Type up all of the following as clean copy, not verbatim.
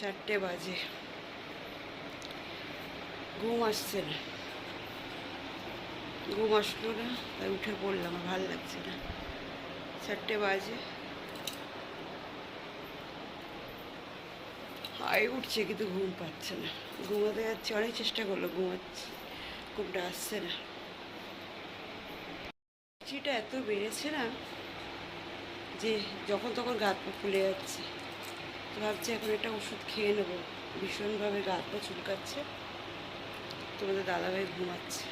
4টে বাজে, ঘুম আসছে না, ঘুম আসলো না, তাই উঠে পড়লাম, আর ভালো লাগছে না। 4টে বাজে, হাই উঠছে কিন্তু ঘুম পাচ্ছে না, ঘুমাতে যাচ্ছে, অনেক চেষ্টা করলো, ঘুমাচ্ছে, ঘুমটা আসছে না। চিটা এত বেড়েছে না যে যখন তখন গা হাত পা ফুলে যাচ্ছে। তো ভাবছি এখন একটা ওষুধ খেয়ে নেবো, ভীষণভাবে গা হাত পা চুলকাচ্ছে। তোমাদের দাদাভাই ঘুমাচ্ছে,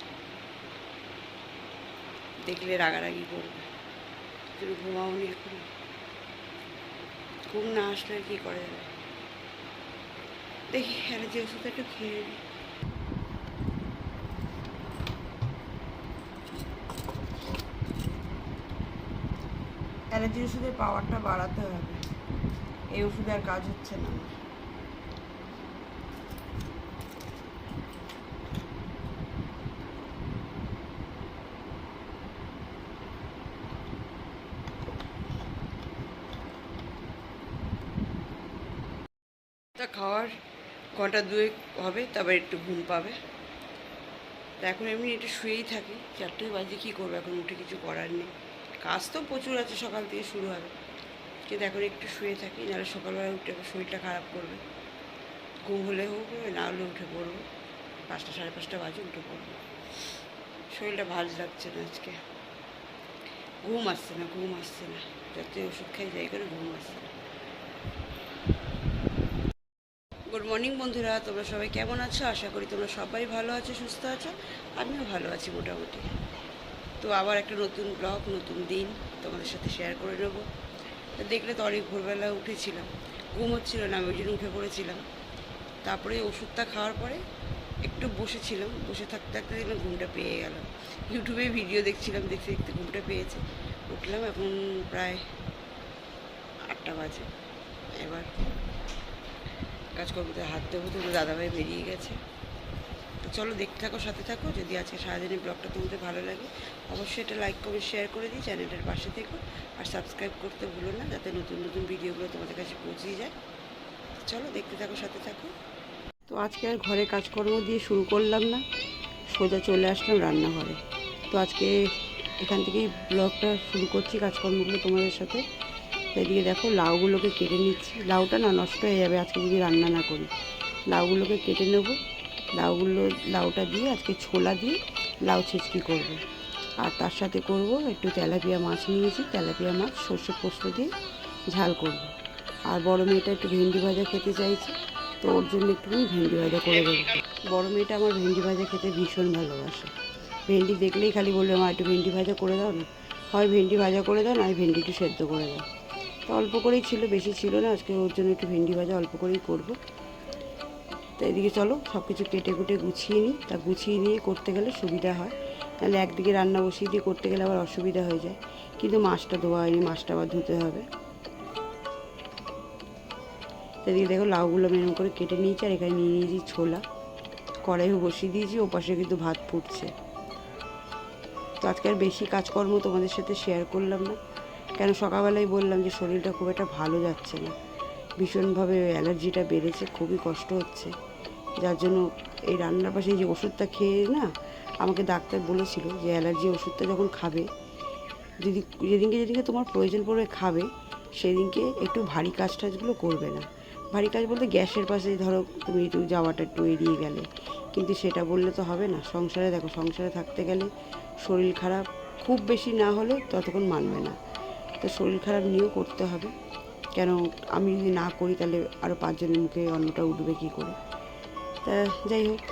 দেখলে রাগারাগি করবে, তুমি ঘুমাওনি এখন, ঘুম না আসলে আর কী করা যাবে। দেখি অ্যালার্জি ওষুধ একটু খেয়ে নিই। অ্যালার্জি ওষুধের পাওয়ারটা বাড়াতে হবে, এই ওষুধে আর কাজ হচ্ছে না আমার। তা খাওয়ার ঘন্টা 2 হবে, তারপর একটু ঘুম পাবে। তা এখন এমনি একটু শুয়েই থাকি, 4টে বাজে, কী করবো এখন উঠে, কিছু করার নেই, কাজ তো প্রচুর আছে, সকাল থেকে শুরু হবে। কিন্তু এখন একটু শুয়ে থাকি, নাহলে সকালবেলা উঠে শরীরটা খারাপ করবে। ঘুম হলে হোক, না হলে উঠে পড়বো, 5টা 5:30 বাজে উঠে পড়বো। শরীরটা ভালো লাগছে না আজকে, ঘুম আসছে না, ঘুম আসছে না, যতই ওষুধ খাই যাই করে ঘুম আসছে না। গুড মর্নিং বন্ধুরা, তোমরা সবাই কেমন আছো? আশা করি তোমরা সবাই ভালো আছো, সুস্থ আছো, আমিও ভালো আছি মোটামুটি। তো আবার একটা নতুন ব্লগ, নতুন দিন তোমাদের সাথে শেয়ার করে নেবো। দেখলে তো অনেক ভোরবেলা উঠেছিলাম, ঘুম হচ্ছিল না, আমি ওই জন্য উঠে পড়েছিলাম। তারপরে ওষুধটা খাওয়ার পরে একটু বসেছিলাম, বসে থাকতে থাকতে দেখলাম ঘুমটা পেয়ে গেল। ইউটিউবে ভিডিও দেখছিলাম, দেখতে দেখতে ঘুমটা পেয়েছে, উঠলাম। এখন প্রায় 8টা বাজে, এবার কাজকর্মতে হাত দেবো। তো দাদাভাই বেরিয়ে গেছে। তো চলো দেখতে থাকো, সাথে থাকো। যদি আজকে সারাদিনের ব্লগটা তোমাদের ভালো লাগে, অবশ্যই এটা লাইক কমেন্ট শেয়ার করে দিই, চ্যানেলটার পাশে থেকো, আর সাবস্ক্রাইব করতে ভুলো না, যাতে নতুন নতুন ভিডিওগুলো তোমাদের কাছে পৌঁছে যায়। চলো দেখতে থাকো, সাথে থাকো। তো আজকে আর ঘরে কাজকর্ম দিয়ে শুরু করলাম না, সোজা চলে আসলাম রান্নাঘরে। তো আজকে এখান থেকেই ব্লগটা শুরু করছি, কাজকর্মগুলো তোমাদের সাথে। এদিকে দেখো লাউগুলোকে কেটে নিচ্ছি, লাউটা না নষ্ট হয়ে যাবে আজকে যদি রান্না না করি। লাউগুলোকে কেটে নেব, লাউটা দিয়ে আজকে ছোলা দিয়ে লাউ ছেঁচকি করব। আর তার সাথে করব একটু তেলাপিয়া মাছ নিয়েছি, তেলাপিয়া মাছ সর্ষে পোস্ত দিয়ে ঝাল করব। আর বড় মেয়েটা একটু ভেন্ডি ভাজা খেতে চাইছে, তো ওর জন্য একটুখানি ভেন্ডি ভাজা করে দেবো। বড় মেয়েটা আমার ভেন্ডি ভাজা খেতে ভীষণ ভালোবাসে, ভেন্ডি দেখলেই খালি বলবে মা একটু ভেন্ডি ভাজা করে দাও না, হয় ভেন্ডি ভাজা করে দাও, না ভেন্ডি একটু সেদ্ধ করে দাও। তো অল্প করেই ছিল, বেশি ছিল না, আজকে ওর জন্য একটু ভেন্ডি ভাজা অল্প করেই করবো। তো এদিকে চলো সব কিছু কেটে কুটে গুছিয়ে নিই, তা গুছিয়ে নিয়ে করতে গেলে সুবিধা হয়, তাহলে একদিকে রান্না বসিয়ে দিয়ে করতে গেলে আবার অসুবিধা হয়ে যায়। কিন্তু মাছটা ধোয়া হয়নি, মাছটা আবার ধুতে হবে। এদিকে দেখো লাউগুলো মেরম করে কেটে নিয়েছি, আর এখানে নিয়ে নিয়েছি ছোলা, কড়াইও বসিয়ে দিয়েছি, ওপাশে কিন্তু ভাত ফুটছে। তো আজকে আর বেশি কাজকর্ম তোমাদের সাথে শেয়ার করলাম না, কেন সকালবেলায় বললাম যে শরীরটা খুব একটা ভালো যাচ্ছে না, ভীষণভাবে অ্যালার্জিটা বেড়েছে, খুবই কষ্ট হচ্ছে। যার জন্য এই রান্নার পাশে যে ওষুধটা খেয়ে না, আমাকে ডাক্তার বলেছিল যে অ্যালার্জি ওষুধটা যখন খাবে, যেদিনকে যেদিনকে তোমার প্রয়োজন পড়বে খাবে, সেদিনকে একটু ভারী কাজ টাজগুলো করবে না। ভারী কাজ বলতে গ্যাসের পাশে ধরো তুমি একটু যাওয়াটা একটু এড়িয়ে গেলে, কিন্তু সেটা বললে তো হবে না। সংসারে দেখো, সংসারে থাকতে গেলে শরীর খারাপ খুব বেশি না হলে ততক্ষণ মানবে না, তো শরীর খারাপ নিয়েও করতে হবে। কেন আমি যদি না করি তাহলে আরও 5 জনের মুখে অন্নটা উঠবে কী করে। তা যাই হোক,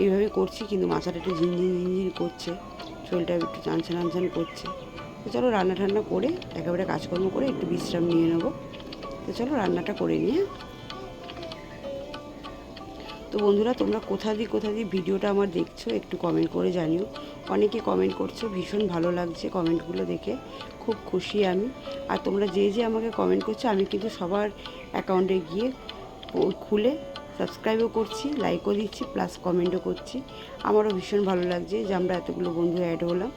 এইভাবে করছি, কিন্তু মাথাটা একটু ঝিনঝিন ঝিনঝিন করছে, শরীরটা একটু টানছান টানছান করছে। তো চলো রান্না টান্না করে একেবারে কাজকর্ম করে একটু বিশ্রাম নিয়ে নেবো। তো চলো রান্নাটা করে নিয়ে। তো বন্ধুরা, তোমরা কোথা দিয়ে ভিডিওটা আমার দেখছো একটু কমেন্ট করে জানিও। অনেকে কমেন্ট করছো, ভীষণ ভালো লাগছে কমেন্টগুলো দেখে, খুব খুশি আমি। আর তোমরা যে যে আমাকে কমেন্ট করছো, আমি কিন্তু সবার অ্যাকাউন্টে গিয়ে খুলে সাবস্ক্রাইবও করছি, লাইকও দিচ্ছি, প্লাস কমেন্টও করছি। আমারও ভীষণ ভালো লাগছে যে আমরা এতগুলো বন্ধু অ্যাড হলাম।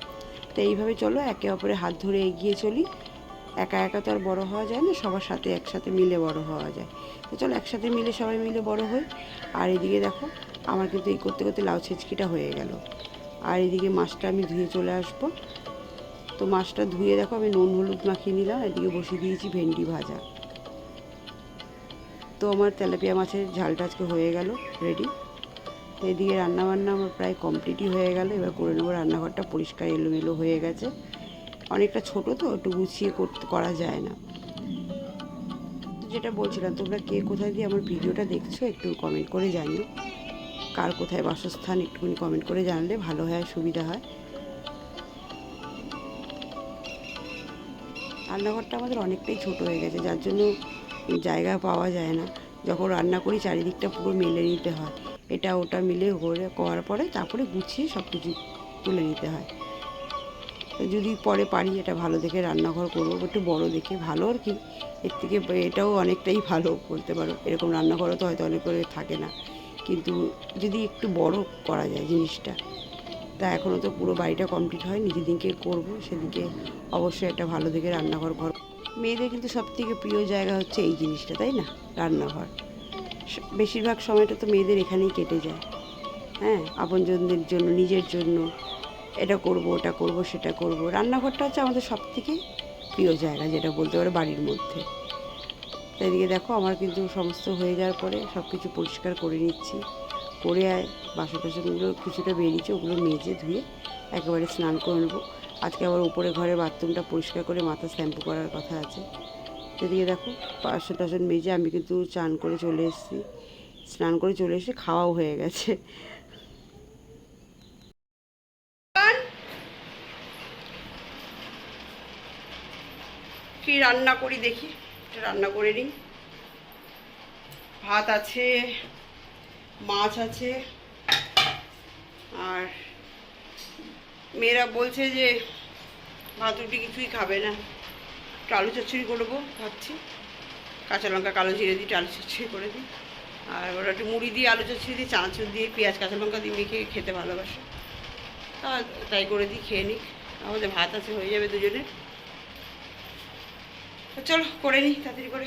তো এইভাবে চলো একে অপরের হাত ধরে এগিয়ে চলি, একা একা তো আর বড় হওয়া যায় না, সবার সাথে একসাথে মিলে বড় হওয়া যায়। তো চলো একসাথে মিলে সবাই মিলে বড় হই। আর এদিকে দেখো আমার কিন্তু এই করতে করতে লাউ ছেঁচকিটা হয়ে গেল। আর এদিকে মাছটা আমি ধুয়ে চলে আসবো। তো মাছটা ধুয়ে দেখো আমি নুন হলুদ মাখিয়ে নিলাম, এদিকে বসিয়ে দিয়েছি ভেন্ডি ভাজা। তো আমার তেলাপিয়া মাছের ঝালটা আজকে হয়ে গেল রেডি। তো এদিকে রান্নাবান্না আমার প্রায় কমপ্লিটই হয়ে গেল। এবার করে নেবো, রান্নাঘরটা পরিষ্কার এলোমেলো হয়ে গেছে, অনেকটা ছোটো তো একটু গুছিয়ে করা যায় না। তো যেটা বলছিলাম, তোমরা কে কোথায় দিয়ে আমার ভিডিওটা দেখছো একটু কমেন্ট করে জানিও। কার কোথায় বাসস্থান একটুখানি কমেন্ট করে জানলে ভালো হয়, সুবিধা হয়। রান্নাঘরটা আমাদের অনেকটাই ছোট হয়ে গেছে, যার জন্য জায়গা পাওয়া যায় না। যখন রান্না করি চারিদিকটা পুরো মেলে নিতে হয়, এটা ওটা মিলে করার পরে তারপরে গুছিয়ে সব কিছু তুলে নিতে হয়। তো যদি পরে পারি এটা ভালো দেখে রান্নাঘর করবো, একটু বড় দেখে, ভালো আর কি, এর থেকে এটাও অনেকটাই ভালো বলতে পারো। এরকম রান্নাঘরও তো হয়তো অনেক করে থাকে না, কিন্তু যদি একটু বড় করা যায় জিনিসটা। তা এখনও তো পুরো বাড়িটা কমপ্লিট হয়নি, যেদিনকে করবো সেদিকে অবশ্যই একটা ভালো দেখে রান্নাঘর ঘর। মেয়েদের কিন্তু সবথেকে প্রিয় জায়গা হচ্ছে এই জিনিসটা, তাই না? রান্নাঘর। বেশিরভাগ সময়টা তো মেয়েদের এখানেই কেটে যায়। হ্যাঁ, আপনজনদের জন্য, নিজের জন্য এটা করব, ওটা করব, সেটা করব। রান্নাঘরটা হচ্ছে আমাদের সবথেকে প্রিয় জায়গা, যেটা বলতে পারো বাড়ির মধ্যে। তো এদিকে দেখো আমার কিন্তু সমস্ত হয়ে যাওয়ার পরে সব কিছু পরিষ্কার করে নিচ্ছি। করে বাসন টাসনগুলো কিছুটা বেরিয়েছে, ওগুলো মেজে ধুয়ে একেবারে স্নান করে নেবো। আজকে আবার উপরে ঘরে বাথরুমটা পরিষ্কার করে মাথা শ্যাম্পু করার কথা আছে। এদিকে দেখো বাসন টাসন মেজে আমি কিন্তু চান করে চলে এসেছি, স্নান করে চলে এসে খাওয়াও হয়ে গেছে। কি রান্না করি দেখি, রান্না করে নিই। ভাত আছে, মাছ আছে, আর মেয়েরা বলছে যে ভাত রুটি কিছুই খাবে না, একটু আলু চচ্চড়ি করবো ভাবছি। কাঁচা লঙ্কা কালো জিরে দিয়ে আলু চচ্চড়ি করে দিই। আর ওরা একটু মুড়ি দিয়ে আলু চচ্চড়ি দিয়ে চানাচুর দিয়ে পেঁয়াজ কাঁচা লঙ্কা দিয়ে মেখে খেতে ভালোবাসে, তাই করে দিই, খেয়ে নিক। আমাদের ভাত আছে, হয়ে যাবে দুজনের। চলো করে নিই তাড়াতাড়ি করে।